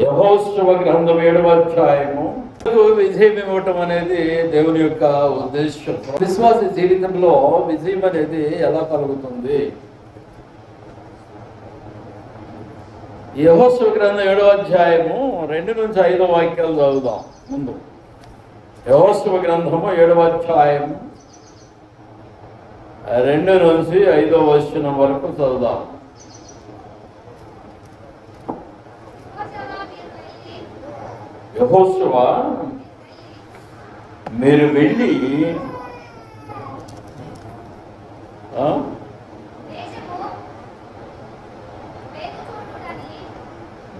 యెహోషువ గ్రంథం 7వ అధ్యాయము. విజయం ఇవ్వటం అనేది దేవుని యొక్క ఉద్దేశం. విశ్వాస జీవితంలో విజయం అనేది ఎలా కలుగుతుంది? యెహోషువ గ్రంథం 7వ అధ్యాయము 2 నుంచి 5 వాక్యాలు చదువుదాం. ముందు యెహోషువ గ్రంథము 7వ అధ్యాయము 2 నుంచి 5వ వచనం వరకు చదువుదాం. యెహోషువ, మీరు వెళ్ళి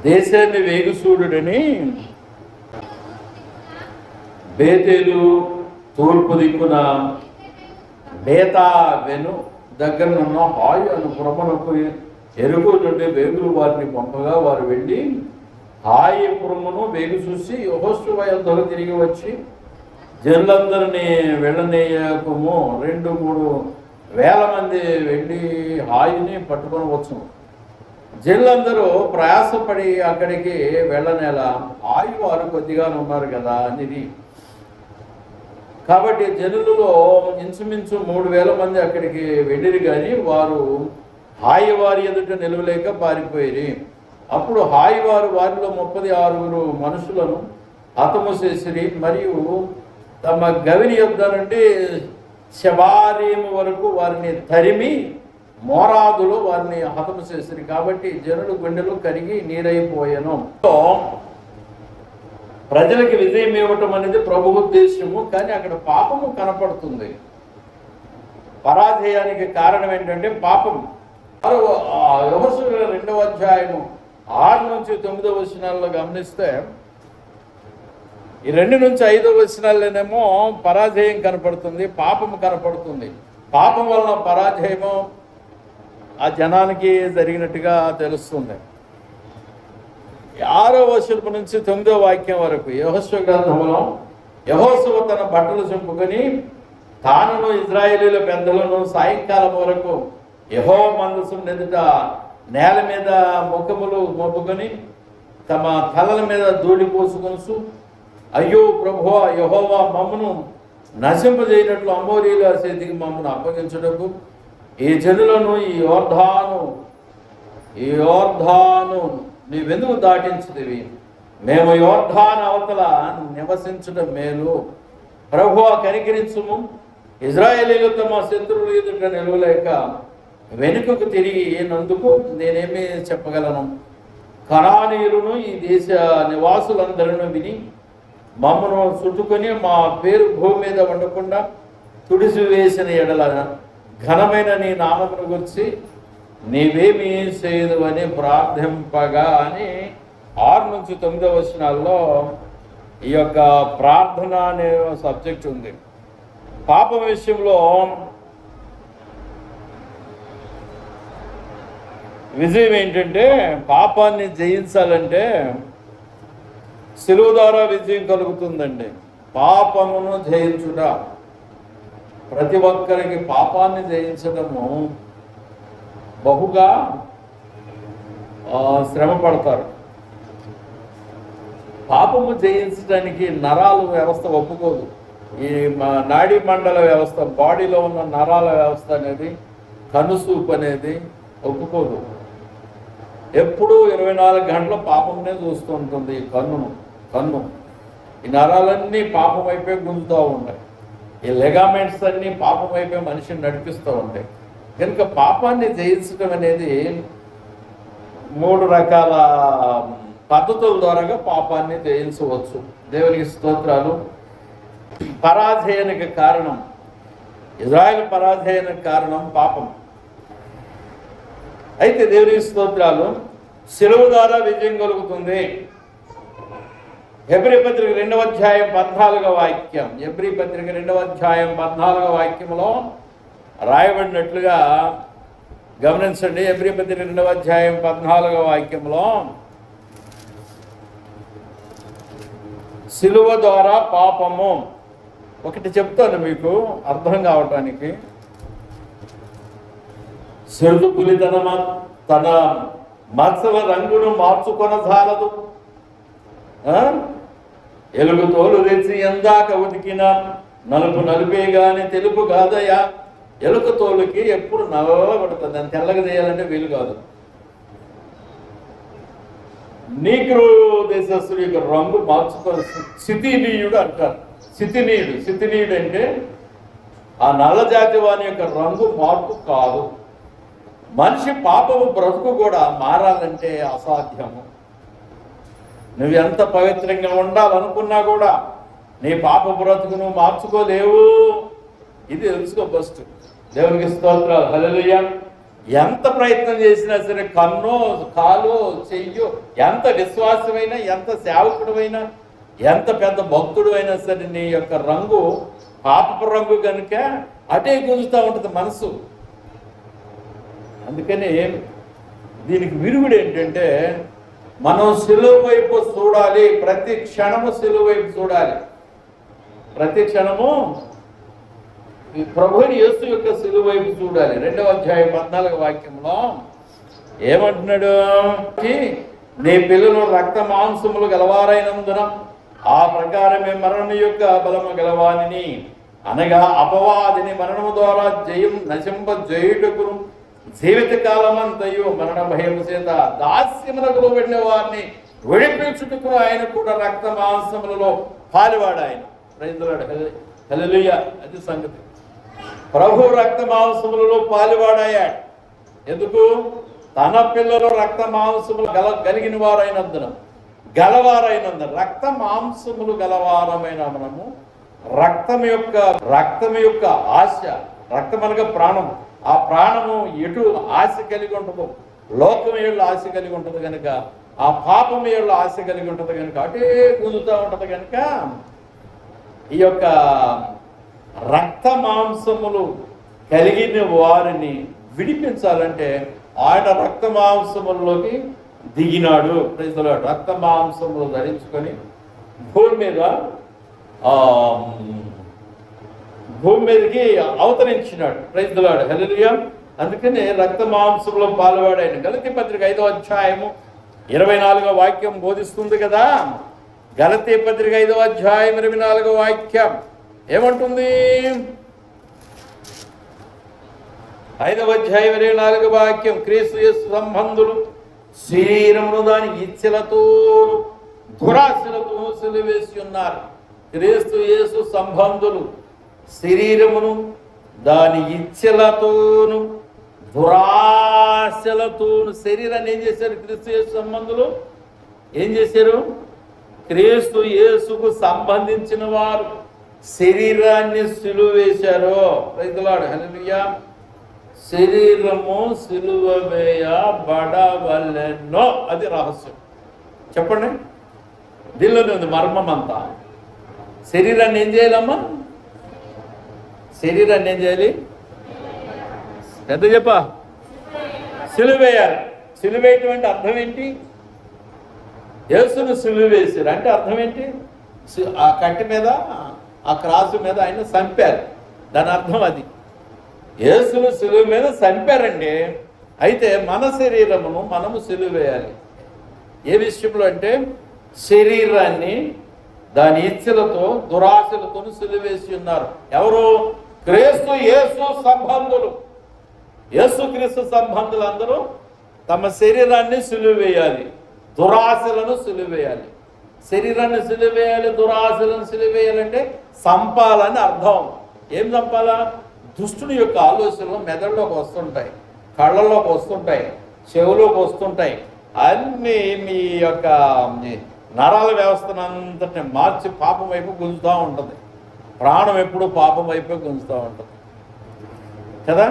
దేశాన్ని వేగుచూడుడని బేతేలు తూర్పు దిక్కున బేతావెను దగ్గరనున్న హాయి అను పురమునకు ఎరుగు నుండి వేగులు వారిని పంపగా వారు వెళ్ళి హాయి పురమును వేగు చూసి యెహోషువ యొద్దకు తిరిగి వచ్చి జనులందరినీ వెళ్ళనీయకము, 2-3 వేల మంది వెళ్ళి హాయిని పట్టుకొని వచ్చు. జనులందరూ ప్రయాసపడి అక్కడికి వెళ్ళనేలా, హాయి వారు కొద్దిగానే ఉన్నారు కదా అనేది. కాబట్టి జనులలో ఇంచుమించు 3,000 మంది అక్కడికి వెళ్ళిరు, కానీ వారు హాయి వారి ఎదుట నిలవలేక పారిపోయి. అప్పుడు హాయి వారు వారిలో 36 మనుషులను హతము చేసిరి, మరియు తమ గవిని యొద్ద నుండి శబారీము వరకు వారిని తరిమి మోరాదులో వారిని హతము చేసిరి. కాబట్టి జనులు గుండెలు కరిగి నీరైపోయాను. ప్రజలకి విజయం ఇవ్వటం అనేది ప్రభు ఉద్దేశము, కానీ అక్కడ పాపము కనపడుతుంది. పరాజయానికి కారణం ఏంటంటే పాపం. యెహోషువ 2వ అధ్యాయము 6 నుంచి 9వ వచనాల్లో గమనిస్తే, ఈ 2 నుంచి 5వ వచనాల్లోనేమో పరాజయం కనపడుతుంది, పాపము కనపడుతుంది. పాపం వలన పరాజయము ఆ జనానికి జరిగినట్టుగా తెలుస్తుంది. 6వ వచనం నుంచి 9వ వాక్యం వరకు యెహోషువ గ్రంథంలో, యెహోషువ తన బట్టలు చింపుకొని తానును ఇశ్రాయేలీయుల పెద్దలను సాయంకాలం వరకు యెహోవా మందసం ఎదుట నేల మీద ముఖములు మోపుకొని తమ తలల మీద ధూళి పోసుకొనుచు, అయ్యో ప్రభువా యెహోవా, మమ్మను నశింపజేయనట్లు అమోరీల చేతికి మమ్మను అప్పగించుటకు ఈ జనులను ఈ యోర్ధాను నీవెందుకు దాటించుదివి? మేము యోర్ధాను అవతల నివసించడం మేలు. ప్రభువా కనికరించుము. ఇశ్రాయేలీయులు తమ శత్రువుల ఎదుట నిలవలేక వెనుకకు తిరిగి నందుకు నేనేమి చెప్పగలను? కనానీయులను ఈ దేశ నివాసులందరూ విని మమ్మను చుట్టుకొని మా పేరు భూమి మీద ఉండకుండా తుడిసివేసిన ఎడల ఘనమైన నీ నామమును గురించి నీవేమీ చేయదు అని ప్రార్థింపగా అని 6 నుంచి 9వ వచనాల్లో ఈ యొక్క ప్రార్థన అనే సబ్జెక్ట్ ఉంది. పాపం విషయంలో విజయం ఏంటంటే, పాపాన్ని జయించాలంటే శిలువ ద్వారా విజయం కలుగుతుందండి. పాపమును జయించుట, ప్రతి ఒక్కరికి పాపాన్ని జయించడము బహుగా శ్రమ పడతారు. పాపము జయించడానికి నరాల వ్యవస్థ ఒప్పుకోదు. ఈ నాడీ మండల వ్యవస్థ, బాడీలో ఉన్న నరాల వ్యవస్థ అనేది, కనుసూపు అనేది ఒప్పుకోదు. ఎప్పుడూ 24 గంటల పాపంనే చూస్తూ ఉంటుంది. ఈ కన్ను ఈ నరాలన్నీ పాపం వైపే గుంజుతూ ఉంటాయి. ఈ లెగామెంట్స్ అన్నీ పాపం వైపే మనిషిని నడిపిస్తూ ఉంటాయి. కనుక పాపాన్ని జయించడం అనేది 3 రకాల పద్ధతుల ద్వారాగా పాపాన్ని జయించవచ్చు. దేవునికి స్తోత్రాలు. పరాజయానికి కారణం, ఇజ్రాయెల్ పరాజయానికి కారణం పాపం. అయితే దేవునికి స్తోత్రాలు, శిలువ ద్వారా విజయం కలుగుతుంది. హెబ్రీ పత్రిక 2వ అధ్యాయం 14వ వాక్యం, హెబ్రీ పత్రిక 2వ అధ్యాయం 14వ వాక్యంలో రాయబడినట్లుగా గమనించండి. హెబ్రీ పత్రిక 2వ అధ్యాయం 14వ వాక్యంలో, శిలువ ద్వారా పాపము. ఒకటి చెప్తాను మీకు అర్థం కావటానికి. సిరుగు పులితనమ తన మత్సల రంగును మార్చుకొనజాలదు, ఎలుగు తోలు తెచ్చి ఎందాక ఉతికిన నలుపు నలుపే గాని తెలుపు కాదయ్యా. ఎలుక తోలుకి ఎప్పుడు నల్లబడుతుంది, దాన్ని తెల్లగా చేయాలంటే వీలు కాదు. నీగ్రో దేశస్తుల యొక్క రంగు మార్చుకొని సితినీయుడు అంటారు. సితినీయుడు అంటే ఆ నల్ల జాతి వాని యొక్క రంగు మార్పు కాదు. మనిషి పాపము బ్రతుకు కూడా మారాలంటే అసాధ్యము. నువ్వు ఎంత పవిత్రంగా ఉండాలనుకున్నా కూడా నీ పాప బ్రతుకును మార్చుకోలేవు. ఇది తెలుసుకో ఫస్ట్. దేవునికి స్తోత్రాలు, హల్లెలూయా. ఎంత ప్రయత్నం చేసినా సరే, కన్నో కాలో చెయ్యో, ఎంత విశ్వాసమైనా, ఎంత సేవకుడువైనా, ఎంత పెద్ద భక్తుడు అయినా సరే, నీ యొక్క రంగు పాపపు రంగు కనుక అటే గుంజుతూ ఉంటుంది మనసు. అందుకని దీనికి విరుగుడు ఏంటంటే, మనం సిలువ వైపు చూడాలి. ప్రతి క్షణము సిలువ వైపు చూడాలి. ప్రతి క్షణము ప్రభువుని యేసు యొక్క సిలువ వైపు చూడాలి. 2వ అధ్యాయం 14వ వాక్యంలో ఏమంటున్నాడు? నీ పిల్లలు రక్త మాంసములు గలవారైనందున ఆ ప్రకారమే మరణము యొక్క బలము గలవానిని, అనగా అపవాదిని మరణము ద్వారా జయం నశింప జయుటకును జీవిత కాలమంతయు మరణ భయము చేత దాస్యమునకు లోబడిన వారిని విడిపించుటకు ఆయన కూడా రక్త మాంసములలో పాలువాడు. ఆయన ప్రైజ్ ది లార్డ్, హల్లెలూయా. అది సంగతి. ప్రభు రక్త మాంసములలో పాలువాడయ్యాడు. ఎందుకు? తన పిల్లలు రక్త మాంసములు కలిగిన వారైనందున, రక్త మాంసములు గలవారమైన మనము రక్తం యొక్క ఆశ, రక్తం అనగా ప్రాణం. ఆ ప్రాణము ఎటు ఆశ కలిగి ఉంటుందో, లోకం ఏళ్ళు ఆశ కలిగి ఉంటుంది కనుక, ఆ పాపం ఏళ్ళు ఆశ కలిగి ఉంటుంది కనుక అటే గుంజుతూ ఉంటుంది కనుక, ఈ యొక్క రక్త మాంసములు కలిగిన వారిని విడిపించాలంటే ఆయన రక్త మాంసములలోకి దిగినాడు. Praise the Lord. రక్త మాంసములు ధరించుకొని భూమి మీదకి అవతరించినాడు. Praise the Lord, hallelujah. అందుకనే రక్త మాంసంలో పాల్వాడాయన. గలతీ పత్రిక 5వ అధ్యాయము 24వ వాక్యం బోధిస్తుంది కదా. గలతీ పత్రిక 5వ అధ్యాయం 24వ వాక్యం ఏమంటుంది? 5వ అధ్యాయం 24వ వాక్యం, క్రీస్తు యేసు సంబంధులు శరీరమును దాని ఇచ్చలతో దురాశలతో సిలువేసి ఉన్నారు. క్రీస్తు యేసు సంబంధులు శరీరమును దాని ఇచ్చలతోను దురాశలతోను, శరీరాన్ని ఏం చేశారు? క్రీస్తు యేసు సంబంధులు ఏం చేశారు? క్రీస్తు యేసుకు సంబంధించిన వారు శరీరాన్ని సిలువ వేశారు. ప్రైజ్ ది లార్డ్, హల్లెలూయా. శరీరము సిలువ వేయబడవలెనో, అది రహస్యం. చెప్పండి, దీనిలోనే ఉంది మర్మం అంతా. శరీరాన్ని ఏం చేయాలమ్మా? శరీరాన్ని ఏం చేయాలి? పెద్ద చెప్పా, సిలువ వేయాలి. సిలువ వేయటం అంటే అర్థం ఏంటి? యేసును సిలువ వేశారు అంటే అర్థం ఏంటి? ఆ కట్టె మీద, ఆ క్రాసు మీద ఆయన చంపారు. దాని అర్థం అది. యేసును సిలువ మీద చంపారండి. అయితే మన శరీరమును మనము సిలువ వేయాలి. ఏ విషయంలో అంటే, శరీరాన్ని దాని ఇచ్చలతో దురాశలతో సిలువ వేసి ఉన్నారు. ఎవరు? క్రీస్తు యేసు సంబంధులు. యేసుక్రీస్తు సంబంధులు అందరూ తమ శరీరాన్ని సిలువ వేయాలి, దురాశలను సిలువ వేయాలి. శరీరాన్ని సిలువ వేయాలి, దురాశలను సిలువ వేయాలంటే సంపాలని అర్థం. ఏం చంపాలా? దుష్టుని యొక్క ఆలోచనలు మెదడులోకి వస్తుంటాయి, కళ్ళల్లోకి వస్తుంటాయి, చెవులోకి వస్తుంటాయి. అన్నీ మీ యొక్క నరాల వ్యవస్థనంతటిని మార్చి పాపం వైపు గుంజుతూ ఉంటుంది. ప్రాణం ఎప్పుడు పాపం వైపు గుంజుతూ ఉంటుంది కదా.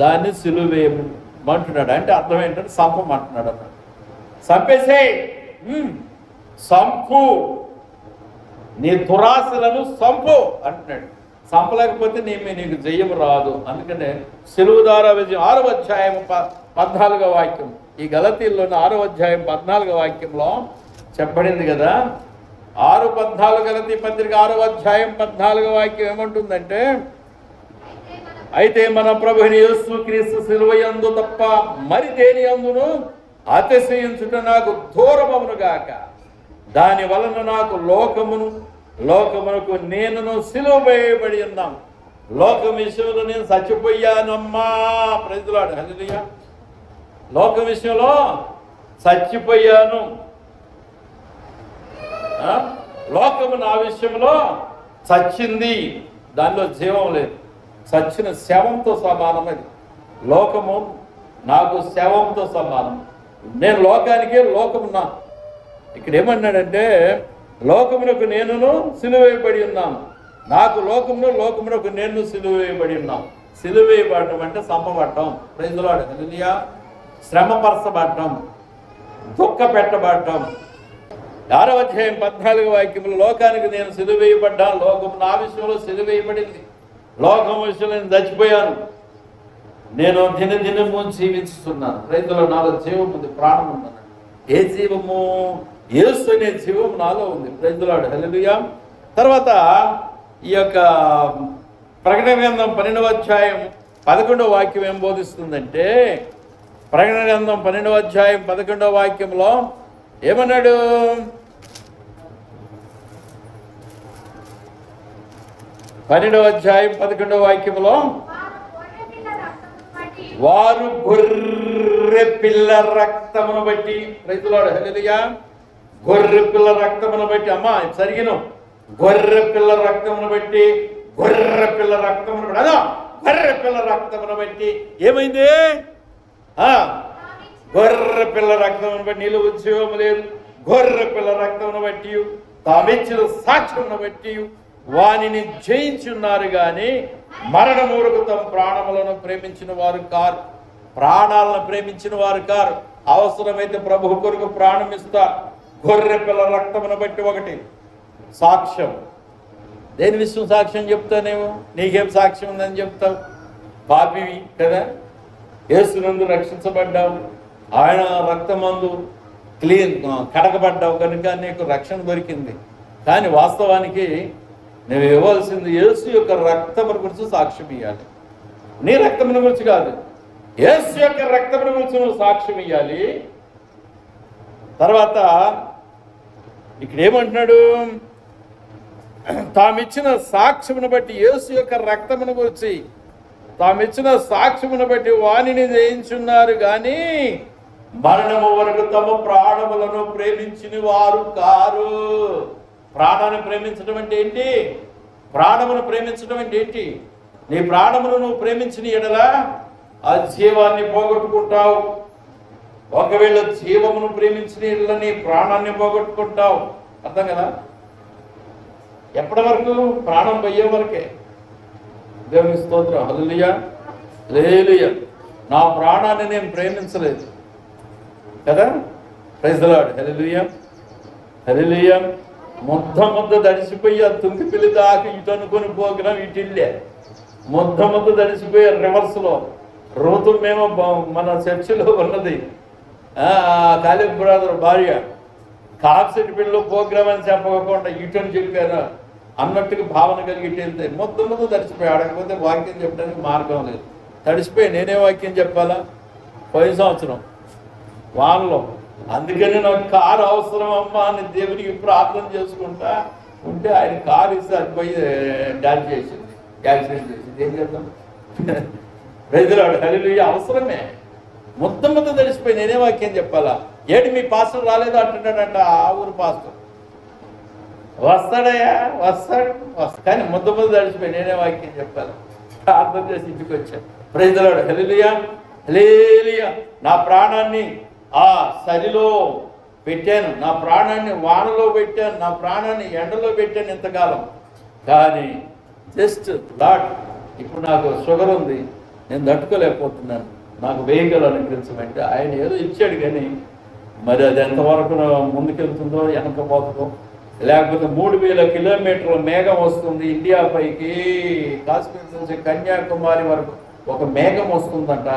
దాన్ని సిలువ వేయమంటున్నాడు. అంటే అర్థం ఏంటంటే సంపమంటున్నాడు అన్నాడు. సంపేసే, సంపు, నీ దురాశలను సంపు అంటున్నాడు. సంపలేకపోతే నీకు జయం రాదు. అందుకనే సిలువ ద్వారా విజయం. 6వ అధ్యాయం 14వ వాక్యం, ఈ గలతీల్లోని 6వ అధ్యాయం 14వ వాక్యంలో చెప్పబడింది కదా. 6:14 గలతీ పత్రిక 6వ అధ్యాయం 14వ వాక్యం ఏమంటుందంటే, అయితే మన ప్రభుని యేసు క్రీస్తు సిలువ యందు తప్ప మరి దేని యందును అతిశయించుట నాకు దూరమవును గాక. దాని వలన నాకు లోకమునకు నేనును సిలువ వేయబడి ఉన్నాం. లోకం విషయంలో నేను చచ్చిపోయానమ్మా. ప్రైజ్ లార్డ్, హల్లెలూయా. లోకం విషయంలో చచ్చిపోయాను. లోకము నా విషయంలో చచ్చింది, దానిలో జీవం లేదు. చచ్చిన శవంతో సమానం. అది లోకము నాకు శవంతో సమానం. నేను లోకానికే లోకము నా. ఇక్కడ ఏమన్నాడంటే, లోకమునకు నేనును సిలువ వేయబడి ఉన్నాను. నాకు లోకమునకు నేను సిలువ వేయబడి ఉన్నాం. సిలువ వేయబడటం అంటే చంపబడటం. ప్రైజ్ లార్డ్, హల్లెలూయా. శ్రమపరచబడటం, దుఃఖ పెట్టబడటం. 6వ అధ్యాయం 14వ వాక్యంలో, లోకానికి నేను సిలువ వేయబడ్డాను, లోకం నా విషయంలో సిలువ వేయబడింది. లోకం విషయంలో నేను చచ్చిపోయాను, నేను దినదినము జీవిస్తున్నాను. రైతులో నాలో జీవం ఉంది, ప్రాణం ఉందన్నాడు. ఏ జీవము? యేసు అనే జీవం నాలో ఉంది. ప్రైజ్ ది లార్డ్, హల్లెలూయా. తర్వాత ఈ యొక్క ప్రకటన గ్రంథం 12వ అధ్యాయం 11వ వాక్యం ఏం బోధిస్తుందంటే, ప్రకటన గ్రంథం 12వ అధ్యాయం 11వ వాక్యంలో ఏమన్నాడు? పన్నెండవ అధ్యాయం 11వ వాక్యంలో, వారు గొర్రె పిల్ల రక్తమును బట్టి, ప్రైజ్ ది లార్డ్, హల్లెలూయా. గొర్రె పిల్ల రక్తమును బట్టి, అమ్మా సరిగిన గొర్రె పిల్ల రక్తమును బట్టి, గొర్రె పిల్ల రక్తమును బట్టి, అదా గొర్రె పిల్ల రక్తమును బట్టి ఏమైంది? గొర్రె పిల్ల రక్తమును బట్టి నీళ్ళు ఉద్యోగం లేదు. గొర్రె పిల్ల రక్తమును బట్టి, తామిచ్చిన సాక్ష్యమును బట్టి వానిని జయించున్నారు గాని మరణమూరకు తమ ప్రాణములను ప్రేమించిన వారు కారు. ప్రాణాలను ప్రేమించిన వారు కారు. అవసరమైతే ప్రభు కొరకు ప్రాణం ఇస్తారు. గొర్రె పిల్ల రక్తమును బట్టి ఒకటి సాక్ష్యం. దేని విషయం సాక్ష్యం చెప్తానేమో? నీకేం సాక్ష్యం ఉందని చెప్తావు? పాపివి కదా, యేసునందు రక్షించబడ్డావు, ఆయన రక్తమందు కడగబడ్డావు కనుక నీకు రక్షణ దొరికింది. కానీ వాస్తవానికి నువ్వు ఇవ్వాల్సింది యేసు యొక్క రక్తమును గురించి సాక్ష్యం ఇవ్వాలి. నీ రక్తమును గురించి కాదు, యేసు యొక్క రక్తమును గురించి నువ్వు సాక్ష్యం ఇవ్వాలి. తర్వాత ఇక్కడ ఏమంటున్నాడు? తామిచ్చిన సాక్ష్యమును బట్టి, యేసు యొక్క రక్తమును గురించి తామిచ్చిన సాక్ష్యమును బట్టి వానిని జయించున్నారు కానీ మరణము వరకు తమ ప్రాణములను ప్రేమించిన వారు కారు. ప్రాణాన్ని ప్రేమించడం అంటే ఏంటి? ప్రాణమును ప్రేమించడం అంటే ఏంటి? నీ ప్రాణమును నువ్వు ప్రేమించిన ఎడల ఆ జీవాన్ని పోగొట్టుకుంటావు. ఒకవేళ జీవమును ప్రేమించిన ఎడల నీ ప్రాణాన్ని పోగొట్టుకుంటావు. అర్థం కదా? ఎప్పటి వరకు? ప్రాణం పోయే వరకే. దేవుని స్తోత్రం, హల్లెలూయా, హల్లెలూయా. నా ప్రాణాన్ని నేను ప్రేమించలేదు కదా. ప్రైజ్ ది లార్డ్, హల్లెలూయా, హల్లెలూయా. ముద్ద తడిసిపోయి ఆ తుంగి పిల్లి దాకా ఇటు అనుకొని పోగినాం, ఇటిల్లే ముద్ద తడిసిపోయి రివర్స్లో ఋతు మేము మన చర్చిలో ఉన్నది కాలిబ్ బ్రదర్ భార్య కాప్సెట్ పిల్లలు ప్రోగ్రామ్ అని చెప్పకుండా ఇటని చెప్పారు అన్నట్టుగా భావన కలిగి ఇటు వెళ్తే ముద్ద తడిసిపోయి ఆడకపోతే వాక్యం చెప్పడానికి మార్గం లేదు. తడిసిపోయి నేనే వాక్యం చెప్పాలా? పోయిన సంవత్సరం వానలో. అందుకని నాకు కారు అవసరం అమ్మా అని దేవునికి ప్రార్థన చేసుకుంటా ఉంటే ఆయన కారు ఇస్తే అది పోయి డాన్స్ చేసింది, యాక్సిడెంట్ చేసింది. ఏం చేద్దాం? ప్రైజ్ ది లార్డ్, హల్లెలూయా. అవసరమే. ముద్ద తడిసిపోయి నేనే వాక్యం చెప్పాలా? ఏంటి మీ పాస్టర్ రాలేదా అంటున్నాడంట ఆ ఊరు పాస్టర్. వస్తాడయ్యా, వస్తాడు కానీ ముద్ద తడిసిపోయి నేనే వాక్యం చెప్పాలా? ప్రార్థన చేసి ఇంటికి వచ్చాను. ప్రైజ్ ది లార్డ్, హల్లెలూయా, హల్లెలూయా. నా ప్రాణాన్ని ఆ చలిలో పెట్టాను, నా ప్రాణాన్ని వానలో పెట్టాను, నా ప్రాణాన్ని ఎండలో పెట్టాను ఇంతకాలం. కానీ జస్ట్ లార్డ్ ఇప్పుడు నాకు షుగర్ ఉంది, నేను తట్టుకోలేకపోతున్నాను, నాకు వెహికల్ అనుగ్రహించమంటే ఆయన ఏదో ఇచ్చాడు. కానీ మరి అది ఎంతవరకు ముందుకెళ్తుందో వెనకపోతుందో, లేకపోతే 3000 కిలోమీటర్ల మేఘం వస్తుంది ఇండియా పైకి, కాశ్మీర్ నుంచి కన్యాకుమారి వరకు ఒక మేఘం వస్తుందంట.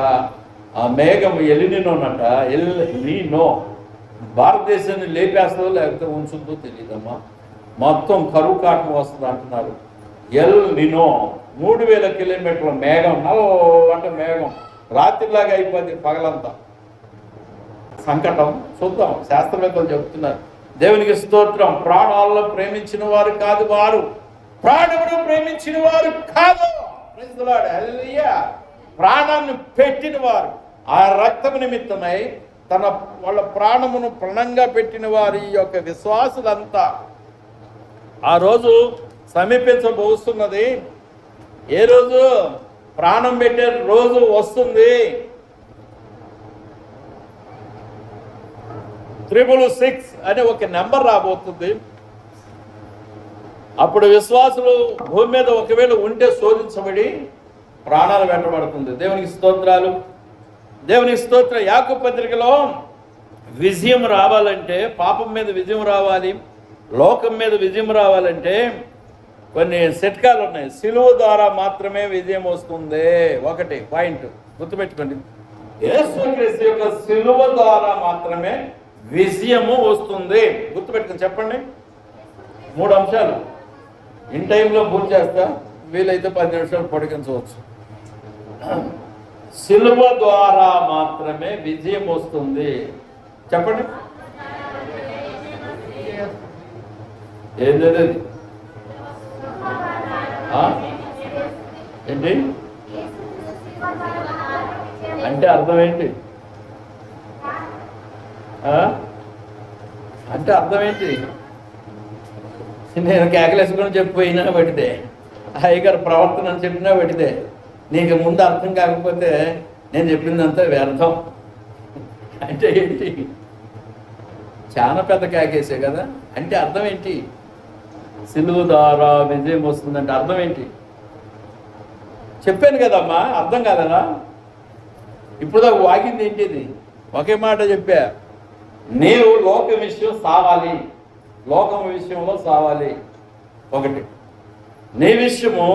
ఆ మేఘం ఎలినోనట, ఎల్నీనో. భారతదేశాన్ని లేపేస్తుందో లేకపోతే ఉంచుందో తెలియదమ్మా. మొత్తం కరువు కాటం వస్తుంది అంటున్నారు. ఎల్నినో 3000 కిలోమీటర్ల మేఘం, నల్లటి మేఘం, రాత్రిలాగా అయిపోద్ది పగలంతా. సంకటం. చూద్దాం, శాస్త్రవేత్తలు చెప్తున్నారు దేవునికి స్తోత్రం. ప్రాణాలను ప్రేమించిన వారు కాదు, వారు ప్రాణమును ప్రేమించిన వారు కాదు. ప్రైజ్ ది లార్డ్, హల్లెలూయా. ప్రాణాన్ని పెట్టిన వారు, ఆ రక్తము నిమిత్తమై వాళ్ళ ప్రాణమును ప్రణంగా పెట్టిన వారి యొక్క విశ్వాసులంతా ఆ రోజు సమీపించబోతున్నది. ఏ రోజు? ప్రాణం పెట్టే రోజు వస్తుంది. 666 అనే ఒక నెంబర్ రాబోతుంది. అప్పుడు విశ్వాసులు భూమి మీద ఒకవేళ ఉంటే శోధించబడి ప్రాణాలు వెంటబడుతుంది. దేవునికి స్తోత్రాలు, దేవునికి స్తోత్రం. యాకోబు పత్రికలో విజయం రావాలంటే, పాపం మీద విజయం రావాలి, లోకం మీద విజయం రావాలంటే కొన్ని చిట్కాలు ఉన్నాయి. సిలువ ద్వారా మాత్రమే విజయం వస్తుంది. ఒకటి పాయింట్ గుర్తుపెట్టుకోండి, యేసుక్రీస్తు యొక్క సిలువ ద్వారా మాత్రమే విజయము వస్తుంది. గుర్తుపెట్టుకుని చెప్పండి. 3 అంశాలు. ఇన్ టైంలో పూర్తి చేస్తా, వీలైతే 10 నిమిషాలు పొడిగించవచ్చు. సిలువ ద్వారా మాత్రమే విజయం వస్తుంది. చెప్పండి. ఏంటి ఏంటి అంటే అర్థం ఏంటి? అంటే అర్థం ఏంటి? నేను కేకలేసుకొని చెప్పిపోయినా పడితే, అయ్యగారు ప్రవర్తన అని చెప్పినా పడితే, నీకు ముందు అర్థం కాకపోతే నేను చెప్పిందంతా వ్యర్థం. అంటే ఏంటి? చాలా పెద్ద కేకేసే కదా. అంటే అర్థం ఏంటి? సిలువ ద్వారా విజయం వస్తుందంటే అర్థం ఏంటి? చెప్పాను కదమ్మా, అర్థం కాదనా? ఇప్పుడు దాకా వాగింది ఏంటిది? ఒకే మాట చెప్పా, నీవు లోకం విషయం సావాలి, లోకం విషయంలో సావాలి. ఒకటి, నీ విషయము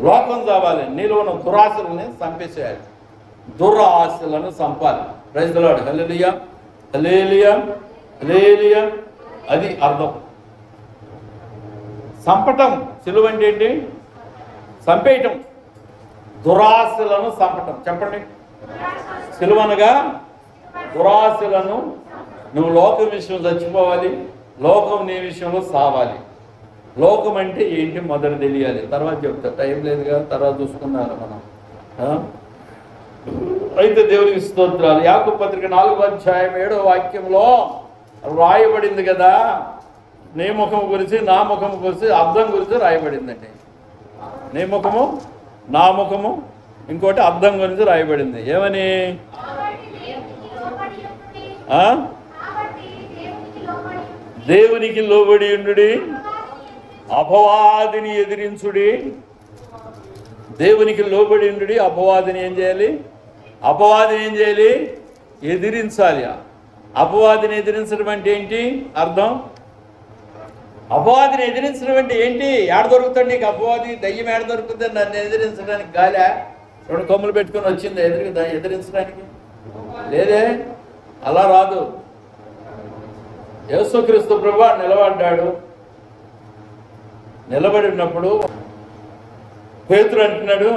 లోకం చావాలి, నీలో ఉన్న దురాశలని చంపేసేయాలి, దురాశలను చంపాలి. ప్రైజ్ ది లార్డ్, హల్లెలూయా, హల్లెలూయా, హల్లెలూయా. అది అర్థం. చంపటం, సిలువ అంటే ఏంటి? చంపేయటం, దురాశలను చంపటం. చెప్పండి. సిలువ అనగా దురాశలను. నువ్వు లోకం విషయం చచ్చిపోవాలి, లోకం నీ విషయంలో సావాలి. లోకం అంటే ఏంటి మొదట తెలియాలి, తర్వాత చెప్తా. టైం లేదు కదా, తర్వాత చూసుకున్నాను మనం. అయితే దేవునికి స్తోత్రాలు. యాకోబు పత్రిక 4వ అధ్యాయం 7వ వాక్యంలో రాయబడింది కదా, నీ ముఖము గురించి నా ముఖము గురించి అర్థం గురించి రాయబడిందండి. నీ ముఖము నా ముఖము ఇంకోటి అర్థం గురించి రాయబడింది. ఏమని? దేవునికి లోబడి ఉండుడి, అపవాదిని ఎదిరించుడి. దేవునికి లోబడి ఉండుడి, అపవాదిని ఏం చేయాలి? అపవాదిని ఏం చేయాలి? ఎదిరించాలి. అపవాదిని ఎదిరించడం అంటే ఏంటి అర్థం? అపవాదిని ఎదిరించడం అంటే ఏంటి? ఏడ దొరుకుతాడు నీకు అపవాది? దయ్యం ఏడ దొరుకుతుంది నన్ను ఎదిరించడానికి? గాలా 2 కొమ్ములు పెట్టుకుని వచ్చింది ఎదిరించడానికి? లేదే, అలా రాదు. యేసుక్రీస్తు ప్రభువు నిలబడ్డాడు. నిలబడినప్పుడు పేతురు అంటున్నాడు,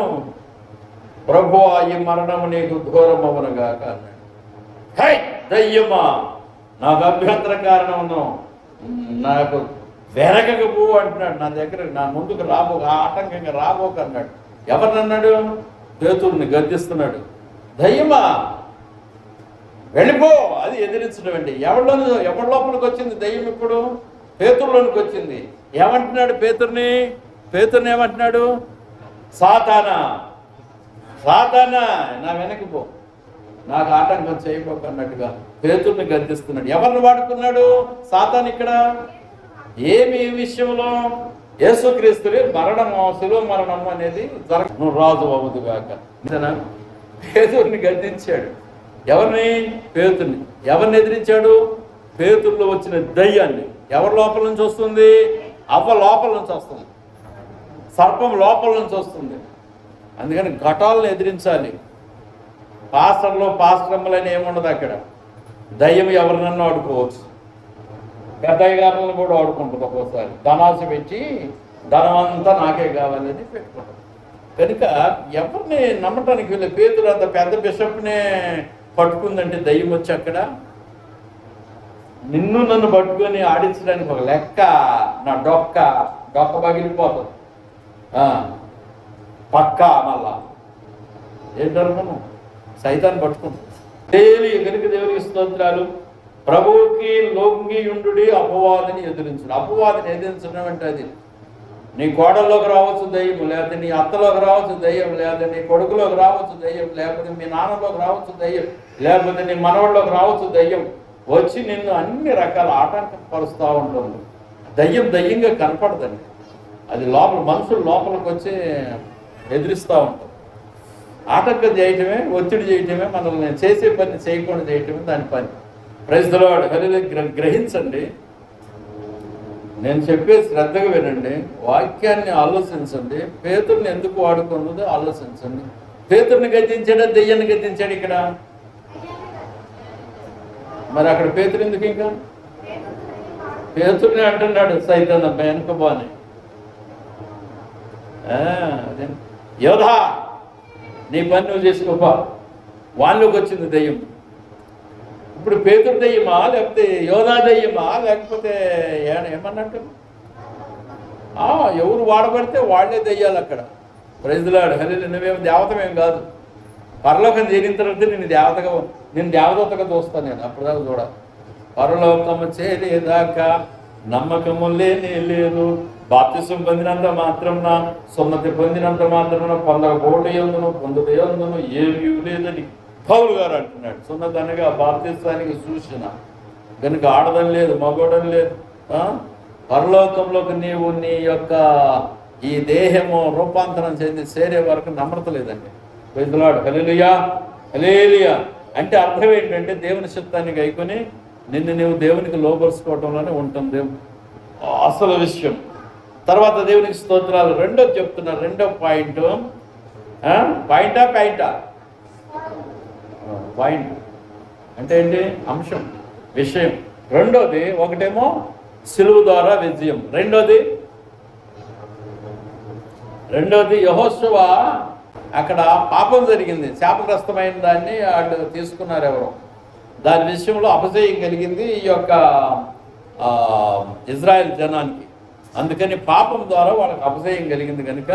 ప్రభువా ఈ మరణము నీకు దూరం అవ్వనుగాక అన్నాడు. హై దయ్యమా, నాకు అభ్యంతర కారణమును, నాకు వెనకకు పువ్వు అంటున్నాడు. నా దగ్గర నా ముందుకు రాబోక, ఆటంకంగా రాబోక అన్నాడు. ఎవరినన్నాడు? పేతురుని గద్దిస్తున్నాడు. దయ్యమా వెళ్ళిపో, అది ఎదిరించడం అండి. ఎవరి లోపలికి వచ్చింది దయ్యం? ఇప్పుడు పేతురులోనికి వచ్చింది. ఏమంటున్నాడు పేతుర్ని ఏమంటున్నాడు? సాతానా, సాతానా నా వెనక్కి పో, నాకు ఆటంకం చేయబోక అన్నట్టుగా పేతుర్ని గద్దిస్తున్నాడు. ఎవరిని వాడుకున్నాడు సాతాను ఇక్కడ? ఏమి విషయంలో? యేసుక్రీస్తుని మరణము, శిలువ మరణము అనేది నువ్వు రాజు అవ్వదుగాక. పేతుర్ని గద్దించాడు. ఎవరిని? పేతుర్ని. ఎవరిని ఎదిరించాడు? పేతుర్లో వచ్చిన దయ్యాన్ని. ఎవరి లోపల నుంచి వస్తుంది? అవ్వ లోపల నుంచి వస్తుంది, సర్పం లోపల నుంచి వస్తుంది. అందుకని ఘటాలను ఎదిరించాలి. పాస్టర్లని ఏముండదు అక్కడ. దయ్యం ఎవరినన్నా ఆడుకోవచ్చు, పెద్దయ్య గారులను కూడా ఆడుకుంటుంది. ఒక్కోసారి ధనాశ పెట్టి ధనమంతా నాకే కావాలని పెట్టుకుంటాం. కనుక ఎవరిని నమ్మటానికి వీళ్ళ పేతురు అంత పెద్ద బిషప్నే పట్టుకుందంటే దయ్యం వచ్చి అక్కడ నిన్ను నన్ను పట్టుకొని ఆడించడానికి ఒక లెక్క, నా డొక్క పగిలిపోతుంది పక్కా. మళ్ళా ఏంటనుకున్నాం, సైతాన్ని పట్టుకుంటాం. కనుక దేవునికి స్తోత్రాలు. ప్రభువుకి లొంగియుండు, అపవాదిని ఎదిరించడం. అపవాదిని ఎదిరించడం అంటే అది నీ కోడల్లోకి రావచ్చు దయ్యం, లేకపోతే నీ అత్తలోకి రావచ్చు దయ్యం, లేకపోతే నీ కొడుకులోకి రావచ్చు దయ్యం, లేకపోతే మీ నాన్నలోకి రావచ్చు దయ్యం, లేకపోతే నీ మనవడిలోకి రావచ్చు దయ్యం. వచ్చి నిన్ను అన్ని రకాల ఆటంకపరుస్తూ ఉంటుంది. దయ్యంగా కనపడదండి, అది మనుషులు లోపలికి వచ్చి ఎదిరిస్తూ ఉంటుంది. ఆటంకం చేయటమే, ఒత్తిడి చేయటమే, మనల్ని చేసే పని చేయకుండా చేయటమే దాని పని. Praise the Lord. హల్లెలూయా. గ్రహించండి, నేను చెప్పేది శ్రద్ధగా వినండి, వాక్యాన్ని ఆలోచించండి. పేతురుని ఎందుకు వాడుకున్నదో ఆలోచించండి. పేతురుని గద్దించాడా, దెయ్యాన్ని గద్దించాడు ఇక్కడ? మరి అక్కడ పేతురు ఎందుకు? ఇంకా పేతురుని అంటున్నాడు సైతాన్ వెనుకబాని, యోధా నీ పని నువ్వు చేసుకోపా. వాళ్ళకి వచ్చింది దెయ్యం. ఇప్పుడు పేతురు దెయ్యమా, లేకపోతే యోధా దెయ్యమా, లేకపోతే ఏమన్నట్టు? ఎవరు వాడబడితే వాళ్ళే దెయ్యాలి అక్కడ. Praise the Lord. హల్లెలూయా. నువ్వేమో దేవతమేం కాదు. పరలోకం చేరిన తర్వాత నేను దేవదూతగా చూస్తాను. నేను అప్పటిదాకా చూడ. పరలోకము చేరేదాకా నమ్మకము లేదు. బాప్తిసం పొందినంత మాత్రమున, సున్నతి పొందినంత మాత్రమున పొందకపోవట పొందుట ఏమీ లేదని పౌలు గారు అంటున్నాడు. సున్నతి అనగా బాప్తిస్తానికి సూచన. కనుక ఆడడం లేదు, మగోడం లేదు. పరలోకంలోకి నీవు నీ యొక్క ఈ దేహము రూపాంతరం చెంది చేరే వరకు నమ్రత లేదండి. Praise the Lord. Hallelujah. Hallelujah. అంటే అర్థం ఏంటంటే దేవుని చిత్తాన్ని గైకొని నిన్ను నీవు దేవునికి లోబరుచుకోవటంలోనే ఉంటుంది అసలు విషయం. తర్వాత దేవునికి స్తోత్రాలు. రెండోది చెప్తున్నారు. రెండో పాయింట్ అంటే ఏంటి? అంశం, విషయం. రెండోది, ఒకటేమో సిలువ ద్వారా విజయం. రెండోది యెహోషువ అక్కడ పాపం జరిగింది, శాపగ్రస్తమైన దాన్ని వాళ్ళు తీసుకున్నారు ఎవరో. దాని విషయంలో అపజయం కలిగింది ఈ యొక్క ఇజ్రాయెల్ జనానికి. అందుకని పాపం ద్వారా వాళ్ళకి అపజయం కలిగింది. కనుక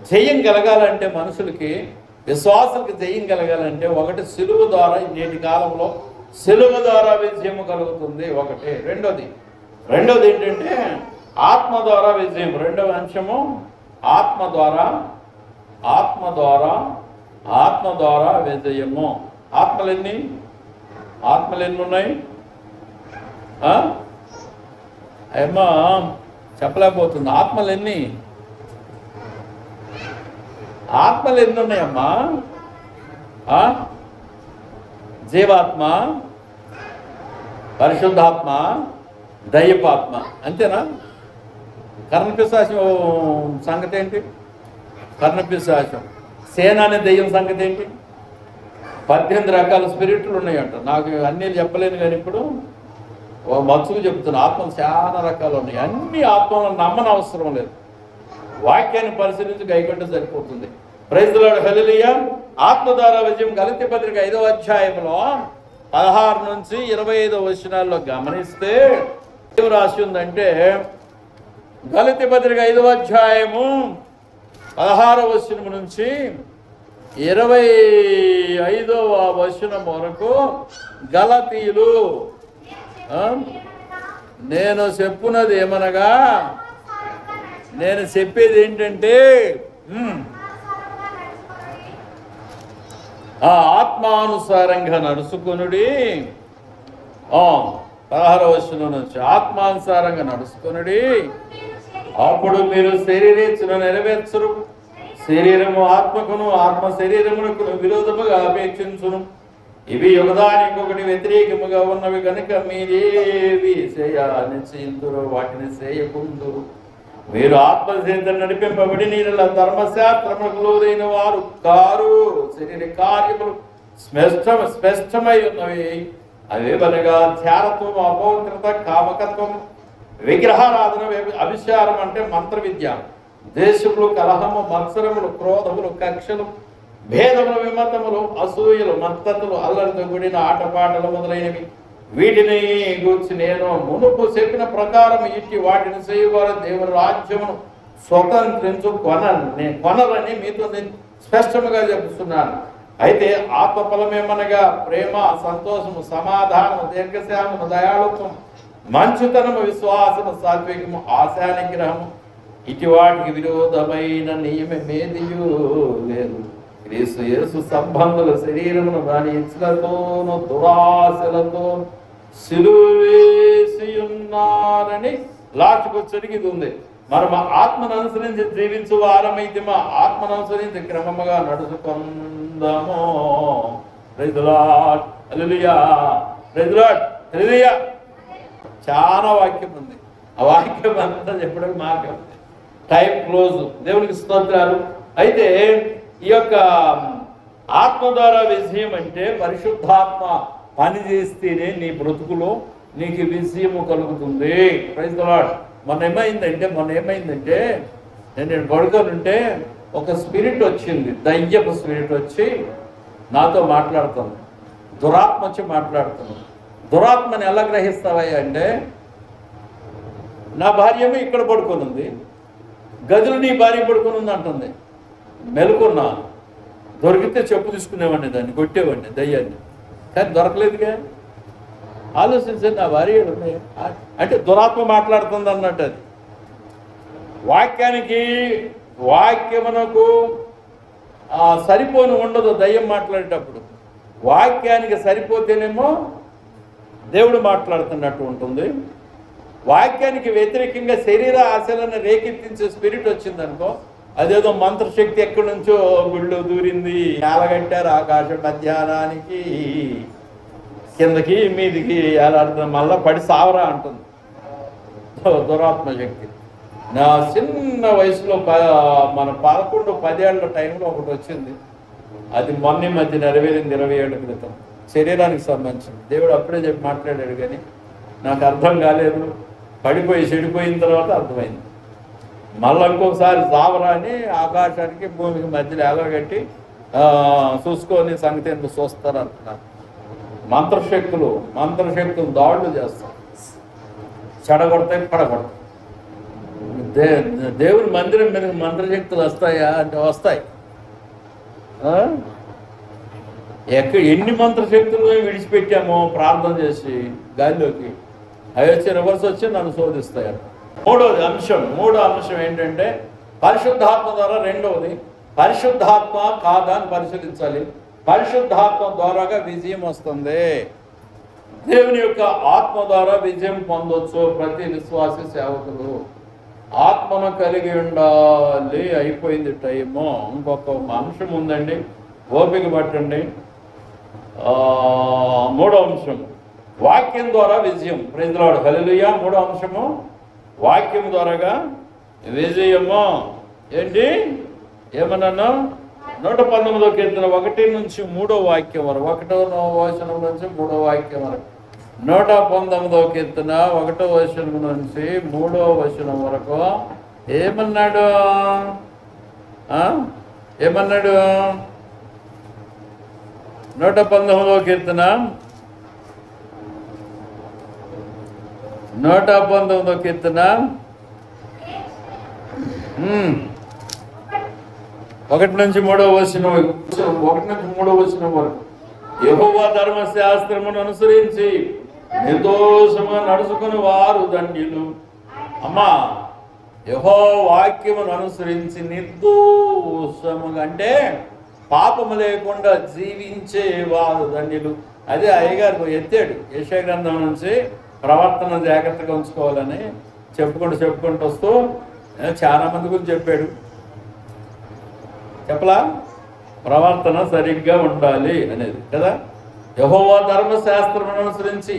జయం కలగాలంటే, మనుషులకి విశ్వాసులకి జయం కలగాలంటే, ఒకటి సిలువ ద్వారా, నేటి కాలంలో సిలువ ద్వారా విజయం కలుగుతుంది ఒకటి. రెండోది ఏంటంటే ఆత్మ ద్వారా విజయం. రెండవ అంశము ఆత్మ ద్వారా విజయము. ఆత్మలు ఎన్ని ఉన్నాయి? ఏమో చెప్పలేకపోతుంది. ఆత్మలు ఎన్ని ఉన్నాయమ్మా? జీవాత్మ, పరిశుద్ధాత్మ, దయ్యపాత్మ, అంతేనా? కర్ణపిశాచం సంగతి ఏంటి? కర్ణపిశాచం, సేన అనే దెయ్యం సంగతి ఏంటి? 18 రకాల స్పిరిట్లు ఉన్నాయంట. నాకు అన్నీ చెప్పలేను, కానీ ఇప్పుడు మత్సుకు చెప్తున్నా. ఆత్మలు చాలా రకాలు ఉన్నాయి. అన్ని ఆత్మలను నమ్మని అవసరం లేదు. వాక్యాన్ని పరిశీలించి గైకొంటే సరిపోతుంది. Praise the Lord. హల్లెలూయా. ఆత్మ ద్వారా విజయం. గలతీ పత్రిక 5వ అధ్యాయంలో 16 నుంచి 25 వచనాల్లో గమనిస్తే ఏం రాసి ఉందంటే, గలతీ పత్రిక 5వ అధ్యాయము 16వ వచనం నుంచి 25వ వచనం వరకు గలతీయులు, నేను చెప్పున్నది ఏమనగా, నేను చెప్పేది ఏంటంటే, ఆ ఆత్మానుసారంగా నడుచుకొనుడి. 16వ వచనం నుంచి ఆత్మానుసారంగా నడుచుకొనుడి, అప్పుడు మీరు శరీరేచ్ఛను నెరవేర్చరు. శరీరము ఆత్మకును, ఆత్మ శరీరమునకు విరోధముగా అపేక్షించును. ఇవి ఒకదానికొకటి వ్యతిరేకముగా ఉన్నవి కనుక మీరేవి నిశ్చయింతురో వాటిని చేయకుందురు. మీరు ఆత్మచేత నడిపింపబడి నీళ్ళ ధర్మశాస్త్రములకు లోదైన వారు కారు. శరీర కార్యములు స్పష్టమై ఉన్నవి. అవేవనగా ధ్యానత్వం, అపవిత్రత, కామకత్వం, విగ్రహారాధన, అభిచారం అంటే మంత్ర విద్య, దేశములు, కలహము, మత్సరములు, క్రోధములు, కక్షలు, భేదములు, విమతములు, అసూయలు, మత్తతులు, అల్లరితో కూడిన ఆటపాటలు మొదలైనవి. వీటిని గూర్చి నేను మునుపు చెప్పిన ప్రకారం ఇట్టి వాటిని చేయవారు దేవుని రాజ్యమును స్వతంత్రించు కొనరని మీతో నేను స్పష్టంగా చెప్తున్నాను. అయితే ఆత్మఫలమేమనగా ప్రేమ, సంతోషము, సమాధానము, దీర్ఘశాంతము, దయాళుత్వం, మంచుతనము, విశ్వాసము, సాత్వికము, ఆశానిగ్రహము, ఇటు వాటికి విరోధమైన నియమమేదియూ లేదు. క్రీస్తు యేసు సంబంధుల శరీరమును దాని ఇచ్చలతోనూ దురాశలతో సిలువేసి ఉన్నారని లాస్ట్కు చెరిగిది ఉంది. మనం ఆత్మను అనుసరించి జీవించు వారమైతే మా ఆత్మను అనుసరించి క్రమముగా నడుచుకుందాము. Praise the Lord, hallelujah, praise the Lord, hallelujah. చాలా వాక్యం ఉంది. ఆ వాక్యం అంతా చెప్పడానికి మార్గం, టైం క్లోజ్. దేవునికి స్తోత్రాలు. అయితే ఈ యొక్క ఆత్మ ద్వారా విజయం అంటే పరిశుద్ధాత్మ పని చేస్తేనే నీ బ్రతుకులో నీకు విజయము కలుగుతుంది. Praise the lord. మొన్న ఏమైందంటే నేను పడుకోనుంటే ఒక స్పిరిట్ వచ్చింది, దయ్యపు స్పిరిట్ వచ్చి నాతో మాట్లాడుతుంది. దురాత్మ వచ్చి మాట్లాడుతుంది. దురాత్మని ఎలా గ్రహిస్తావయ్యా అంటే, నా భార్యమే ఇక్కడ పడుకొని ఉంది, గదిలో నీ భార్య పడుకొని ఉంది అంటుంది. మెలుకున్నా, దొరికితే చెప్పు తీసుకునేవాడిని, దాన్ని కొట్టేవాడిని, దయ్యాన్ని. కానీ దొరకలేదుగా. ఆలోచించండి, నా భార్య అంటే దురాత్మ మాట్లాడుతుంది అన్నట్టు. అది వాక్యమునకు సరిపోని ఉండదు. దయ్యం మాట్లాడేటప్పుడు వాక్యానికి సరిపోతేనేమో దేవుడు మాట్లాడుతున్నట్టు ఉంటుంది. వాక్యానికి వ్యతిరేకంగా శరీర ఆశలను రేకెత్తించే స్పిరిట్ వచ్చిందనుకో, అదేదో మంత్రశక్తి ఎక్కడి నుంచో గుళ్ళు దూరింది, ఎలాగంటారు ఆకాశం మధ్యాహ్నానికి కిందకి మీదికి ఎలాడుతుంది, మళ్ళా పడి సావరా అంటుంది దురాత్మ శక్తి. నా చిన్న వయసులో మన 11-10 ఏళ్ల టైంలో ఒకటి వచ్చింది. అది మొన్న మధ్య నెరవేరింది 20 ఏళ్ల క్రితం, శరీరానికి సంబంధించింది. దేవుడు అప్పుడే చెప్పి మాట్లాడాడు, కానీ నాకు అర్థం కాలేదు. పడిపోయి చెడిపోయిన తర్వాత అర్థమైంది. మళ్ళీ ఇంకొకసారి సావరా అని ఆకాశానికి భూమికి మధ్యలో ఎలాగట్టి చూసుకొని సంగతి ఎందుకు చూస్తారు అంటున్నారు. మంత్రశక్తులు దాడులు చేస్తారు, చెడగొడతాయి, పడగొడతాయి. దేవుని మందిరం మీద మంత్రశక్తులు వస్తాయా అంటే వస్తాయి. ఎన్ని మంత్రశక్తులు విడిచిపెట్టామో ప్రార్థన చేసి గాలిలోకి, అవి వచ్చి రివర్స్ వచ్చి నన్ను శోధిస్తాయి. మూడో అంశం ఏంటంటే పరిశుద్ధాత్మ ద్వారా. రెండవది పరిశుద్ధాత్మ కాదా అని పరిశీలించాలి. పరిశుద్ధాత్మ ద్వారాగా విజయం వస్తుంది. దేవుని యొక్క ఆత్మ ద్వారా విజయం పొందొచ్చు ప్రతి విశ్వాసి సేవకులు. ఆత్మను కలిగి ఉండాలి. అయిపోయింది టైము. ఇంకొక అంశం ఉందండి, ఓపిక పట్టండి. మూడో అంశం వాక్యం ద్వారా విజయం. ప్రైజ్ ది లార్డ్, హల్లెలూయా. మూడో అంశము వాక్యం ద్వారాగా విజయము. ఏంటి ఏమన్నాను? 119వ కీర్తన 1 నుంచి 3వ వాక్యం వరకు, 1వ వచనం నుంచి 3వ వాక్యం వరకు. 119వ కీర్తన 1వ వచనం నుంచి 3వ వచనం వరకు ఏమన్నాడు? 119వ కీర్తన 119వ కీర్తన 1 నుంచి 3వ వచనం వరకు. యెహోవా ధర్మశాస్త్రమును అనుసరించి నిర్దోషముగా నడుచుకుని వారు ధన్యులు. అమ్మా, యెహోవా వాక్యమును అనుసరించి నిర్దోషముగా అంటే పాపము లేకుండా జీవించే వారు ధన్యులు. అదే అయ్యగారు ఎత్తాడు యెషయా గ్రంథం నుంచి, ప్రవర్తన జాగ్రత్తగా ఉంచుకోవాలని చెప్పుకుంటూ వస్తూ చాలా మంది గురించి చెప్పాడు. చెప్పలా? ప్రవర్తన సరిగ్గా ఉండాలి అనేది కదా. యెహోవా ధర్మశాస్త్రం అనుసరించి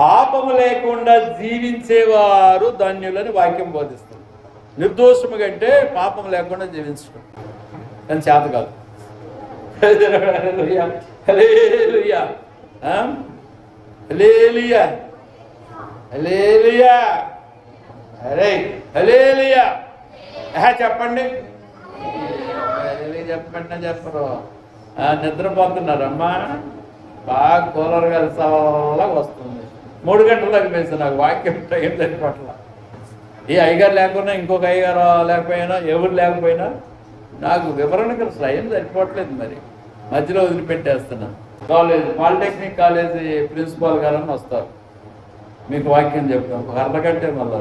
పాపము లేకుండా జీవించేవారు ధన్యులని వాక్యం బోధిస్తుంది. నిర్దోషము కంటే పాపం లేకుండా జీవించడం కానీ చేత కాదు. హల్లెలూయా, హల్లెలూయా, హల్లెలూయా, హల్లెలూయా, హల్లెలూయా. చెప్పండి, చెప్పరు. నిద్రపోతున్నారమ్మా, బాగా కూలర్ గారి సవాళ్ళగా వస్తుంది. 3 గంటల దాకా మేస్తాను. నాకు వాక్యం టైం సరిపట్ల. ఏ అయ్యగారు లేకున్నా, ఇంకొక అయ్యగారు లేకపోయినా, ఎవరు లేకపోయినా నాకు వివరణకు టైం సరిపోవట్లేదు. మరి మధ్యలో వదిలిపెట్టేస్తున్నాను. పాలిటెక్నిక్ కాలేజీ ప్రిన్సిపాల్ గారని వస్తారు, మీకు వాక్యం చెప్తాను. ఒక అర్ధగంటే మళ్ళీ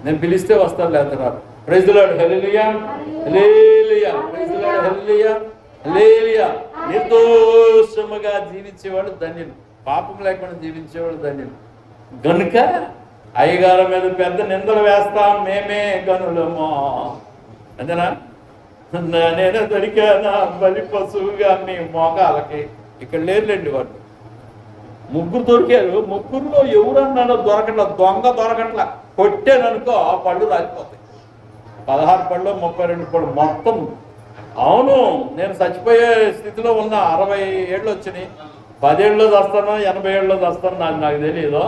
నేను పిలిస్తే వస్తారు, లేకపోతే రారు. Praise the Lord, hallelujah, hallelujah, praise the Lord, hallelujah, hallelujah. నిర్దోషముగా జీవించేవాడు ధన్యులు, పాపం లేకుండా జీవించేవాడు ధన్యులు. గనుక అయ్యగారి మీద పెద్ద నిందలు వేస్తాం మేమే గనులమో, అంతేనా? నేను దొరికానా బలి పశువుగా మీ మోకాలకి. ఇక్కడ లేరులేండి వాళ్ళు, 3 దొరికారు. 3లో ఎవరన్నాడో దొరకట్ల, దొంగ దొరకట్ల. కొట్టాననుకో ఆ పళ్ళు రాలిపోతాయి. 16 పళ్ళు 32 పళ్ళు మొత్తం. అవును, నేను చచ్చిపోయే స్థితిలో ఉన్న. 60 ఏళ్ళు వచ్చినాయి. 10 ఏళ్ళలో వస్తానో 80 ఏళ్ళలో వస్తానో నాకు తెలియదు.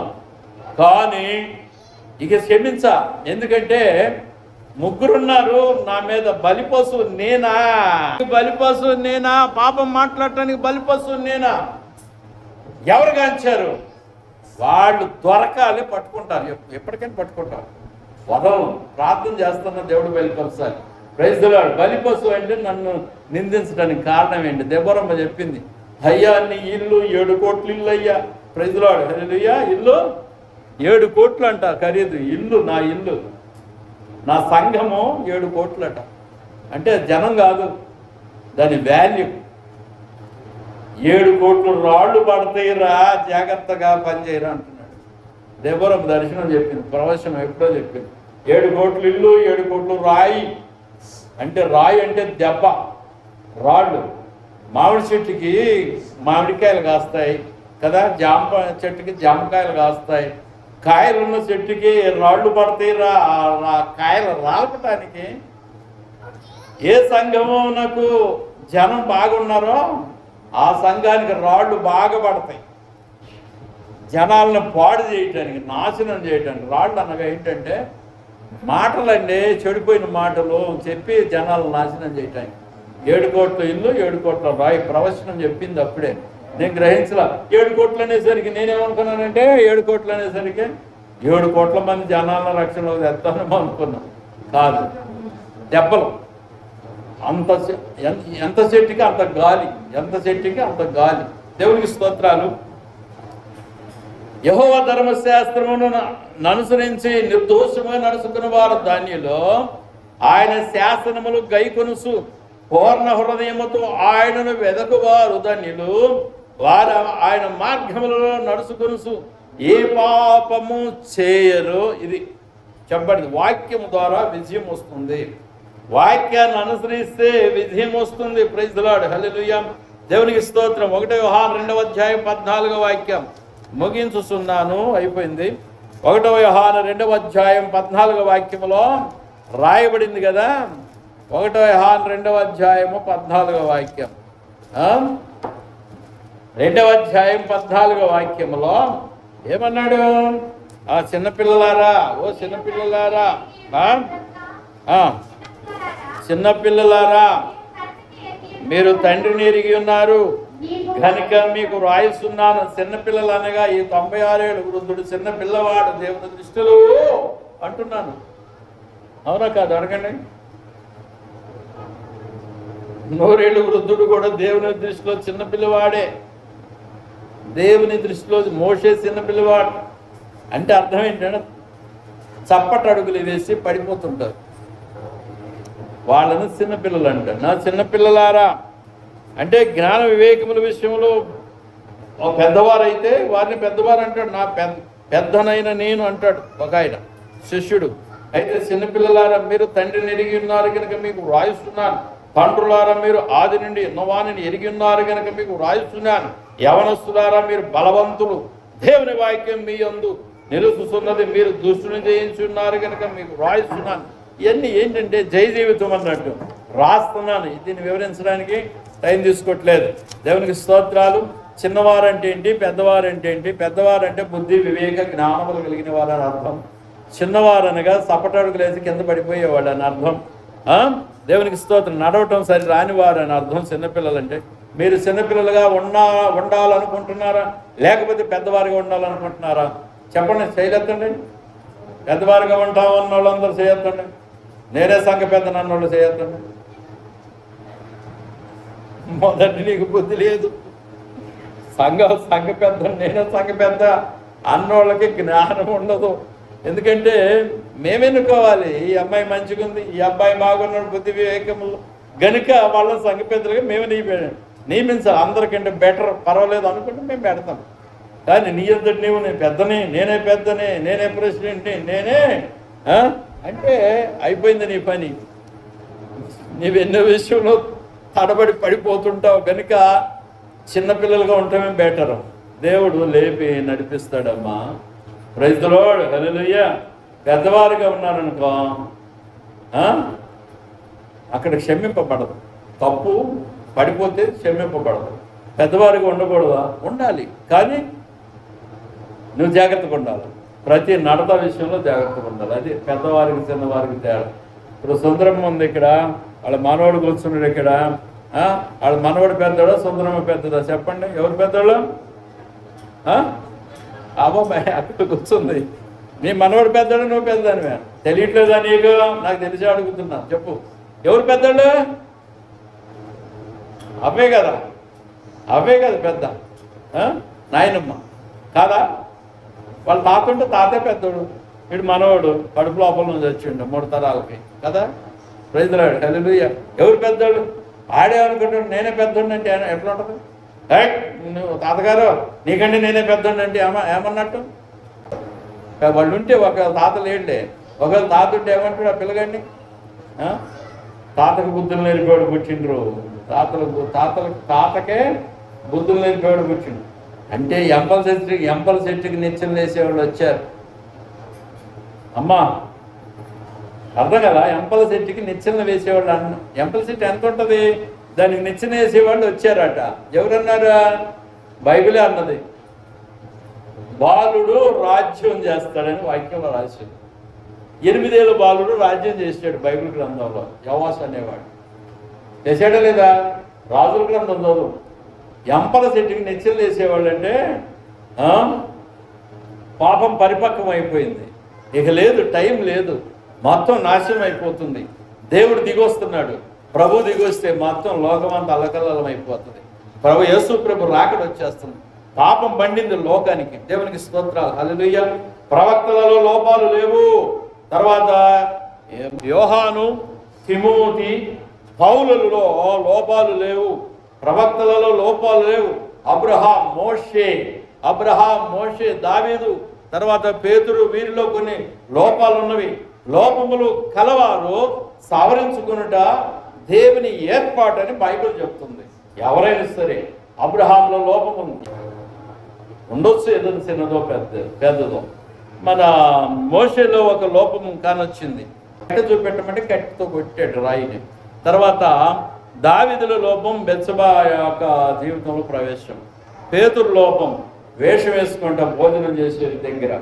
కానీ ఇక క్షమించా, ఎందుకంటే 3 ఉన్నారు నా మీద. బలిపశువు నేనా? బలిపశువు నేనా? పాపం మాట్లాడటానికి బలిపశువు నేనా? ఎవరు కాంచారు? వాళ్ళు దొరకాలి, పట్టుకుంటారు. ఎప్పటికైనా పట్టుకుంటారు, వదలం. ప్రార్థన చేస్తున్న దేవుడు బలిపరచాలి. Praise the Lord. బలిపశువు అంటే నన్ను నిందించడానికి కారణం ఏంటి? దెబోరమ్మ చెప్పింది, అయ్యా నీ ఇల్లు 7 కోట్ల ఇల్లు అయ్యా. ప్రైజ్ ది లార్డ్, హల్లెలూయా. ఇల్లు 7 కోట్లు అంట ఖరీదు. ఇల్లు, నా ఇల్లు, నా సంఘము 7 కోట్లట. అంటే జనం కాదు, దాని వాల్యూ. 7 కోట్లు రాళ్ళు పడతాయిరా, జాగ్రత్తగా పనిచేయరా అంటున్నాడు. దెబోరమ్మ దర్శనం చెప్పింది, ప్రవచనం ఎప్పుడో చెప్పింది. 7 కోట్ల ఇల్లు, 7 కోట్లు రాయి. అంటే రాయి అంటే దెబ్బ, రాళ్ళు. మామిడి చెట్టుకి మామిడికాయలు కాస్తాయి కదా, జామ చెట్టుకి జామకాయలు కాస్తాయి. కాయలున్న చెట్టుకి రాళ్ళు పడతాయి. కాయలు రాలపటానికి ఏ సంఘమునకు జనం బాగున్నారో ఆ సంఘానికి రాళ్ళు బాగా పడతాయి. జనాలను పాడు చేయటానికి, నాశనం చేయటానికి. రాళ్ళు అనగా ఏంటంటే మాటలండి, చెడిపోయిన మాటలు చెప్పి జనాలను నాశనం చేయటానికి. 7 కోట్ల ఇల్లు, 7 కోట్ల రాయి. ప్రవచనం చెప్పింది అప్పుడే, నేను గ్రహించలా. 7 కోట్లు అనేసరికి నేనేమనుకున్నానంటే 7 కోట్లు అనేసరికి 7 కోట్ల మంది జనాలను రక్షణలో తెస్తానేమో అనుకున్నాను. కాదు, దెబ్బలు. ఎంత చెట్టుకి అంత గాలి, ఎంత చెట్టుకి అంత గాలి. దేవునికి స్తోత్రాలు. యెహోవా ధర్మశాస్త్రమును అనుసరించి నిర్దోషంగా నడుచుకున్న వారు ధన్యులు. ఆయన శాసనములు గైకొనుసు పూర్ణ హృదయముతో ఆయనను వెదకువారు ధన్యులు. వారు ఆయన మార్గములలో నడుచుకొనుసు ఏ పాపము చేయరు. ఇది చెప్పండి, వాక్యం ద్వారా విజయం వస్తుంది. వాక్యాన్ని అనుసరిస్తే విజయం వస్తుంది. ప్రైజ్ ది లార్డ్, హల్లెలూయా. దేవునికి స్తోత్రం. 1 యోహాను 2వ అధ్యాయం 14వ వాక్యం ముగించుతున్నాను, అయిపోయింది. 1 యోహాను 2వ అధ్యాయం 14వ వాక్యంలో రాయబడింది కదా. 1 యోహాను 2వ అధ్యాయము 14వ వాక్యం, 2వ అధ్యాయం 14వ వాక్యంలో ఏమన్నాడు? ఆ చిన్నపిల్లలారా, ఓ చిన్నపిల్లలారా, చిన్నపిల్లలారా, మీరు తండ్రిని ఎరిగి ఉన్నారు కనుక మీకు రాయిస్తున్నాను. చిన్నపిల్లలు అనగా ఈ 96 ఏళ్ళ వృద్ధుడు చిన్న పిల్లవాడు దేవుని దృష్టిలో అంటున్నాను. అవునా కాదు? అడగండి. 100 ఏళ్ళ వృద్ధుడు కూడా దేవుని దృష్టిలో చిన్న పిల్లవాడే. దేవుని దృష్టిలో మోషే చిన్న పిల్లవాడు. అంటే అర్థం ఏంటంటే చప్పట అడుగులు వేసి పడిపోతుంటారు, వాళ్ళని చిన్నపిల్లలు అంటారు. నా చిన్నపిల్లలారా అంటే జ్ఞాన వివేకముల విషయంలో పెద్దవారైతే వారిని పెద్దవారు అంటాడు. నా పెద్దనైన నేను అంటాడు ఒక ఆయన శిష్యుడు. అయితే చిన్నపిల్లలారా, మీరు తండ్రిని ఎరిగి ఉన్నారు కనుక మీకు వ్రాయిస్తున్నాను. తండ్రులారా, మీరు ఆది నుండి ఉన్నవానిని ఎరిగి ఉన్నారు కనుక మీకు వ్రాయిస్తున్నాను. యవనస్తులారా, మీరు బలవంతులు, దేవుని వాక్యం మీ యందు నిలుస్తున్నది, మీరు దుష్టుని జయించున్నారు కనుక మీకు వ్రాయిస్తున్నాను. ఇవన్నీ ఏంటంటే జయ జీవితం అన్నట్టు రాస్తున్నాను. దీన్ని వివరించడానికి టైం తీసుకోవట్లేదు. దేవునికి స్తోత్రాలు. చిన్నవారంటే ఏంటి, పెద్దవారంటే ఏంటి? పెద్దవారంటే బుద్ధి వివేక జ్ఞానములు కలిగిన వారని అర్థం. చిన్నవారు అనగా సపటడుగులు వేసి కింద పడిపోయేవాళ్ళు అని అర్థం. దేవునికి స్తోత్రం. నడవటం సరి రానివారు అని అర్థం చిన్నపిల్లలంటే. మీరు చిన్నపిల్లలుగా ఉండాలనుకుంటున్నారా, లేకపోతే పెద్దవారిగా ఉండాలనుకుంటున్నారా? చెప్పండి, చేయలేదండి. పెద్దవారిగా ఉంటామన్న వాళ్ళందరూ చేయొద్దండి. నేనే సంఘ పెద్ద నన్నోళ్ళు చేయొద్దండి. మొదటి నీకు బుద్ధి లేదు. సంఘ పెద్ద, నేనే సంఘ పెద్ద అన్నోళ్ళకి జ్ఞానం ఉండదు. ఎందుకంటే మేమెన్నుకోవాలి, ఈ అమ్మాయి మంచిగుంది, ఈ అబ్బాయి బాగున్నాడు, బుద్ధి వివేకములు గనుక వాళ్ళ సంఘ పెద్దలుగా మేము నియమించాలి. అందరికంటే బెటర్, పర్వాలేదు అనుకుంటే మేము పెడతాం. కానీ నీ అంతటి నీవు నేను పెద్దనే, నేనే ప్రెసిడెంట్ని, నేనే అంటే అయిపోయింది నీ పని. నీవెన్నో విషయంలో తడబడి పడిపోతుంటావు. కనుక చిన్నపిల్లలుగా ఉండటమే బెటర్. దేవుడు లేపి నడిపిస్తాడమ్మా. ప్రైజ్ ది లార్డ్, హల్లెలూయా. పెద్దవారుగా ఉన్నారనుకో అక్కడ క్షమింపబడదు. తప్పు పడిపోతే క్షమింపబడదు. పెద్దవారిగా ఉండకూడదా? ఉండాలి, కానీ నువ్వు జాగ్రత్తగా ఉండాలి. ప్రతి నడత విషయంలో జాగ్రత్తగా ఉండాలి. అది పెద్దవారికి చిన్నవారికి తేడా. ఇప్పుడు సుందరమ్మ ఉంది ఇక్కడ, వాళ్ళ మనవడు కూర్చున్నాడు ఇక్కడ. వాళ్ళ మనవడు పెద్దోడా, సుందరమ్మ పెద్దదా? చెప్పండి, ఎవరు పెద్దోళ్ళు? అబ్బాయి అక్కడ కూర్చుంది. నీ మనవడు పెద్దోడు, నువ్వు పెద్దదానివే. తెలియట్లేదా నీకు? నాకు తెలిసి అడుగుతున్నా, చెప్పు. ఎవరు పెద్దోళ్ళు? అవే కదా పెద్ద. నాయనమ్మ కాదా? వాళ్ళ తాత ఉంటే తాతే పెద్దోడు, వీడు మనవాడు కడుపు లోపల నుంచి వచ్చిండు 3 తరాలకి కదా. ప్రైజ్ ది లార్డ్, హల్లెలూయా. ఎవరు పెద్దోళ్ళు? ఆడే అనుకుంటాడు నేనే పెద్దోడిని అంటే ఎట్లా ఉంటుంది? నువ్వు తాతగారు నీకంటే నేనే పెద్దోడిని అంటే ఏమన్నట్టు? వాళ్ళు ఉంటే ఒకవేళ తాత లేడులే, ఒకవేళ తాత ఉంటే ఏమంటాడు ఆ పిల్లగాడిని? తాతకు బుద్ధులు నేర్పేవాడు పుట్టిండ్రు, తాతకే బుద్ధులు నేర్పేవాడు పుట్టిండు. అంటే ఎంపల చెట్టుకి నిచ్చెన వేసేవాళ్ళు వచ్చారు. అమ్మా అర్థం కదా? ఎంపల చెట్టుకి నిచ్చెన వేసేవాళ్ళు ఎంపల చెట్టు ఎంత ఉంటుంది, దానికి నిచ్చెన వేసేవాళ్ళు వచ్చారట. ఎవరన్నారా? బైబిలే అన్నది. బాలుడు రాజ్యం చేస్తాడని వాక్యంలో రాశాడు. 8 ఏళ్ళ బాలుడు రాజ్యం చేశాడు బైబిల్ గ్రంథంలో. యోవాషు అనేవాడు చేశాడా లేదా? రాజుల గ్రంథం చదువు. ఎంపల చెట్టుకి నిచ్చెనలు వేసేవాళ్ళు అంటే పాపం పరిపక్వం అయిపోయింది, ఇక లేదు, టైం లేదు, మొత్తం నాశనం అయిపోతుంది. దేవుడు దిగొస్తున్నాడు. ప్రభు దిగొస్తే మొత్తం లోకమంతా అల్లకల్లం అయిపోతుంది. యేసు ప్రభు రాకడ వచ్చేస్తుంది. పాపం పండింది లోకానికి. దేవునికి స్తోత్రాలు, హల్లెలూయా. ప్రవక్తలలో లోపాలు లేవు. తర్వాత యోహాను, తిమోతి, పౌలులలో లోపాలు లేవు. ప్రవక్తలలో లోపాలు లేవు. అబ్రహాం, మోషే, దావీదు, తర్వాత పేతురు, వీరిలో కొన్ని లోపాలు ఉన్నవి. లోపములు కలవారు సవరించుకునుట దేవుని ఏర్పాటని బైబిల్ చెప్తుంది. ఎవరైనా సరే అబ్రహాంలో లోపం ఉంది, ఉండొచ్చు, ఏదైనా చిన్నదో పెద్దదో. మన మోషేలో ఒక లోపం కానొచ్చింది. కట్టె చూపెట్టమంటే కట్టెతో కొట్టాడు రాయిని. తర్వాత దావీదుల లోపం బెత్షెబా యొక్క జీవితంలో ప్రవేశం. పేతురు లోపం వేషం వేసుకుంటా భోజనం చేసే దగ్గర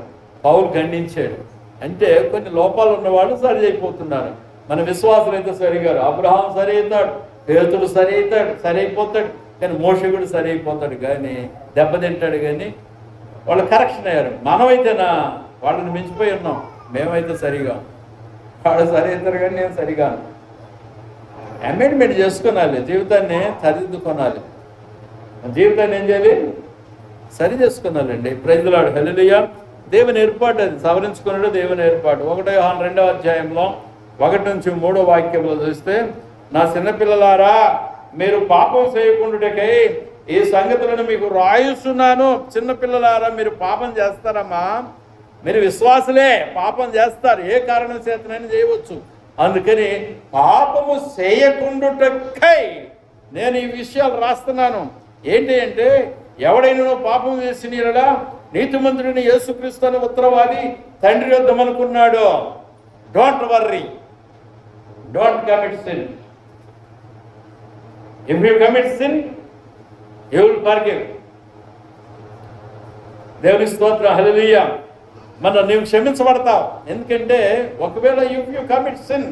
పౌలు ఖండించాడు. అంటే కొన్ని లోపాలు ఉన్నవాళ్ళు సరి అయిపోతున్నారు. మన విశ్వాసులు అయితే సరిగారు. అబ్రహాం సరి అవుతాడు, పేతురు సరి అయిపోతాడు, కానీ మోషే కూడా సరి అయిపోతాడు, కానీ దెబ్బతింటాడు. కానీ వాళ్ళు కరెక్షన్ అయ్యారు. మనమైతేనా వాళ్ళని మించిపోయి ఉన్నాం. మేమైతే సరిగా, వాళ్ళు సరి అవుతారు కానీ నేను సరిగాను. అమెండ్మెంట్ చేసుకోవాలి, జీవితాన్ని సరిదిద్దుకోవాలి. జీవితాన్ని ఏం చేయాలి? సరి చేసుకోవాలండి. ప్రైజ్ ది లార్డ్, హల్లెలూయా. దేవుని ఏర్పాటు అది, సవరించుకున్నాడు దేవుని ఏర్పాటు. 1 యోహాను 2వ అధ్యాయంలో 1 నుంచి 3వ వాక్యంలో చూస్తే, నా చిన్నపిల్లలారా మీరు పాపం చేయకుండాకై ఈ సంగతులను మీకు రాయిస్తున్నాను. చిన్నపిల్లలారా మీరు పాపం చేస్తారమ్మా, మీరు విశ్వాసులే, పాపం చేస్తారు, ఏ కారణం చేతనైనా చేయవచ్చు. అందుకని పాపము చేయకుండాకై నేను ఈ విషయాలు రాస్తున్నాను. ఏంటి అంటే, ఎవడైనా పాపం చేసిన యెడల నీతిమంతుడిని యేసుక్రీస్తు అనే ఉత్తరవాది తండ్రి వద్దమనుకున్నాడు. Don't worry, don't commit sin. If you commit sin you will forgive. దేవుని స్తోత్రం, హల్లెలూయా. నీవు క్షమించబడతావు. ఎందుకంటే ఒకవేళ if you commit sin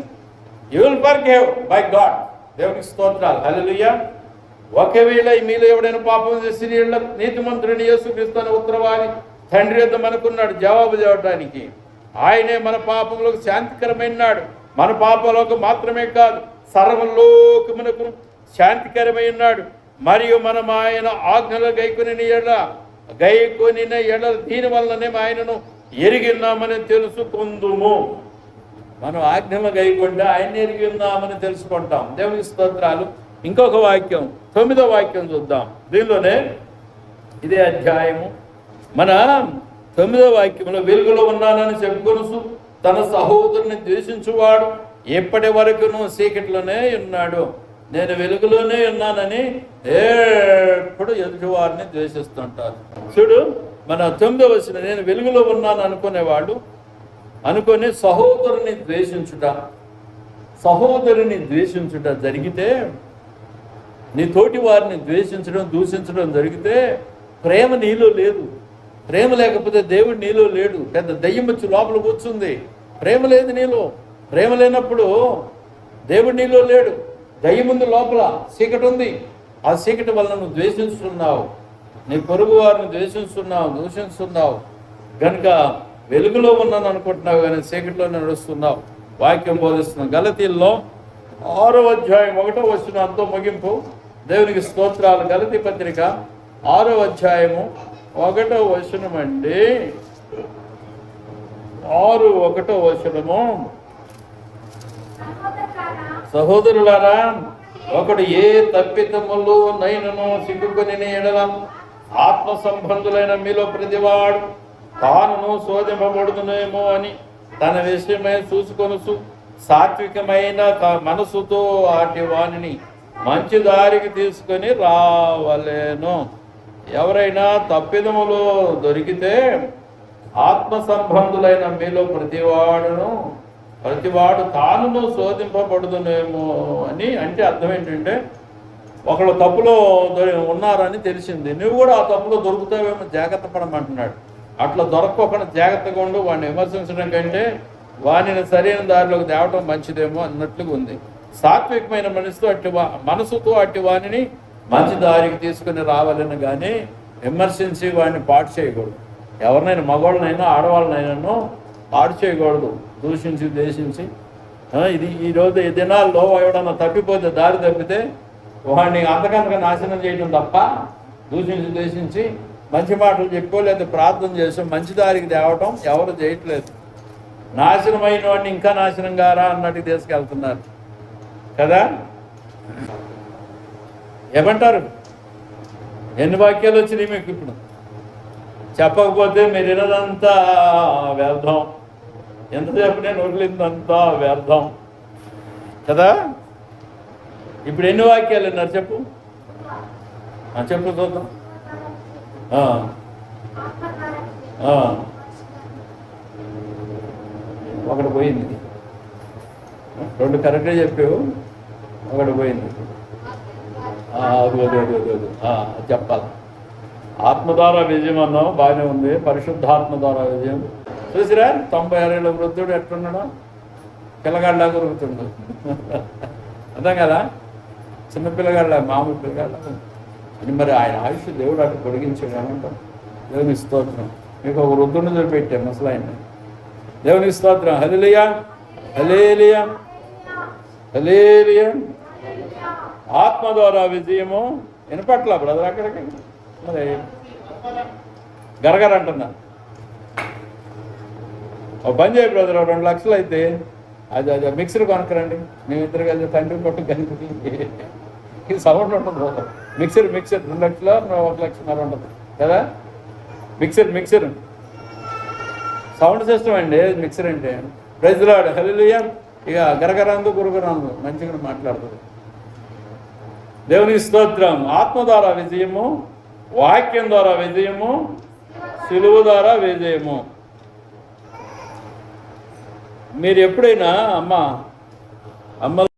you will forgive by God. దేవునికి స్తోత్రాలు, హల్లెలూయా. ఒకవేళ మీలో ఎవడైనా పాపం చేసి నీతిమంతుడిని యేసుక్రీస్తు ఉత్తరవాది తండ్రి యొద్ద మనకున్నాడు జవాబు చెప్పడానికి. ఆయనే మన పాపములకు శాంతికరమైనాడు. మన పాపములకు మాత్రమే కాదు, సర్వలోకమునకు శాంతికరమైనాడు. మరియు మనం ఆయన ఆజ్ఞలు గైకొనిన ఎడ దీని వలననే ఆయనను ఎరిగిన్నామని తెలుసుకుందుము. మనం ఆజ్ఞలు గైకొంటే ఆయన ఎరిగి ఉన్నామని తెలుసుకుంటాం. దేవుని స్తోత్రాలు. ఇంకొక వాక్యం, 9వ వాక్యం చూద్దాం. దీనిలోనే ఇదే అధ్యాయము మన 9వ వాక్యంలో, వెలుగులో ఉన్నానని చెప్పుకొనుచు తన సహోదరుని ద్వేషించువాడు ఎప్పటి వరకును చీకటిలోనే ఉన్నాడు. నేను వెలుగులోనే ఉన్నానని ఎప్పుడు ఎదుటివారిని ద్వేషిస్తుంటారు. చూడు, మన 9వ వచనం, నేను వెలుగులో ఉన్నాను అనుకుని సహోదరుని ద్వేషించుట జరిగితే, నీ తోటి వారిని ద్వేషించడం దూషించడం జరిగితే ప్రేమ నీలో లేదు. ప్రేమ లేకపోతే దేవుడు నీలో లేడు. పెద్ద దయ్యం వచ్చి లోపల కూర్చుంది. ప్రేమ లేదు నీలో. ప్రేమ లేనప్పుడు దేవుడు నీలో లేడు. దయ్యం ఉంది లోపల, చీకటి ఉంది. ఆ చీకటి వలన నువ్వు ద్వేషిస్తున్నావు, నీ పొరుగు వారిని దూషిస్తున్నావు కనుక వెలుగులో ఉన్నాను అనుకుంటున్నావు కానీ చీకటిలో నడుస్తున్నావు. వాక్యం బోధిస్తున్నాం. గలతీల్లో 6వ అధ్యాయం 1వ వచనంతో ముగింపు. దేవునికి స్తోత్రాలు. గలతీ పత్రిక 6వ అధ్యాయము 1వ వచనం అండి. 6:1 వచనము, సహోదరులారా, ఒకడు ఏ తప్పిదములు నైనను సిగ్గుకొని ఎడల ఆత్మ సంబంధులైన మీలో ప్రతివాడు తానును శోధింపబడుతునేమో అని తన విషయమై చూసుకొనుచు సాత్వికమైన మనసుతో వాటి వాణిని మంచి దారికి తీసుకొని రావలేను. ఎవరైనా తప్పిదములు దొరికితే ఆత్మ సంబంధులైన మీలో ప్రతివాడు తానును శోధింపబడుతునేమో అని. అంటే అర్థం ఏంటంటే, ఒకళ్ళు తప్పులో ఉన్నారని తెలిసింది, నువ్వు కూడా ఆ తప్పులో దొరుకుతావేమో జాగ్రత్త పడమంటున్నాడు. అట్లా దొరక్కోకుండా జాగ్రత్తగా ఉండు. వాడిని విమర్శించడం కంటే వాడిని సరైన దారిలోకి తేవటం మంచిదేమో అన్నట్లుగా ఉంది. సాత్వికమైన మనసుతో అట్టి వాణిని మంచి దారికి తీసుకుని రావాలని కానీ విమర్శించి వాడిని పాడు చేయకూడదు. ఎవరినైనా మగవాళ్ళనైనా ఆడవాళ్ళనైనా పాడు చేయకూడదు, దూషించి ద్వేషించి. ఈరోజు ఈ దినాల్లో ఎవడన్నా తప్పిపోతే, దారి తప్పితే వాడిని అంతకంతగా నాశనం చేయడం తప్ప దూషించి ద్వేషించి మంచి మాటలు చెప్పో లేదా ప్రార్థన చేసో మంచి దారికి తేవటం ఎవరు చేయట్లేదు. నాశనమైన వాడిని ఇంకా నాశనం గారా అన్నట్టు తీసుకెళ్తున్నారు కదా. ఏమంటారు? ఎన్ని వాక్యాలు వచ్చినాయి మీకు ఇప్పుడు? చెప్పకపోతే మీరు వినదంతా వ్యర్థం, ఎంతసేపు నేను వదిలిందంతా వ్యర్థం కదా. ఇప్పుడు ఎన్ని వాక్యాలు విన్నారు చెప్పు? చెప్పు చూద్దాం. ఒకటి పోయింది, 2 కరెక్ట్గా చెప్పావు, ఒకటి పోయింది. చెప్పాలి. ఆత్మ ద్వారా విజయం అన్నావు, బాగానే ఉంది. పరిశుద్ధాత్మ ద్వారా విజయం చూసిరా. 96 ఏళ్ళ వృద్ధుడు ఎట్లున్నాడు? పిల్లగాళ్ళ కొరుకుతుండు. అర్థం కదా, చిన్న పిల్లగాళ్ళ, మామూలు పిల్లగాళ్ళ. అని మరి ఆయన ఆయుష్ దేవుడు అటు పొడిగించాడు ఏమంటాం. దేవుని స్తోత్రం. మీకు ఒక వృద్ధుడిని చూపెట్టాం అసలు ఆయన. దేవుని స్తోత్రం. హల్లెలూయా, హల్లెలూయా, హల్లెలూయా. ఆత్మ ద్వారా విజయము వినపట్ల బ్రదర్. అక్కడికి మరి గరగర అంటున్నా. ఒక పని చేయ బ్రదర్, 2 లక్షలు అయితే అది మిక్సర్ కొనకరండి. మేమిద్దరు కలిసి తండ్రి కొట్టు కలిపి ఇది సౌండ్ ఉంటుంది. మిక్సర్ 2 లక్షలు 1 లక్షన్నర ఉంటుంది కదా. మిక్సర్ సౌండ్ సిస్టమ్ అండి మిక్సర్ అంటే. ప్రైజ్ లార్డ్, హల్లెలూయా. ఇక గరగరందు గురుగురందు మంచిగా మాట్లాడుతుంది. దేవుని స్తోత్రం. ఆత్మ ద్వారా విజయము, వాక్యం ద్వారా విజయము, సిలువ ద్వారా విజయము. మీరు ఎప్పుడైనా అమ్మ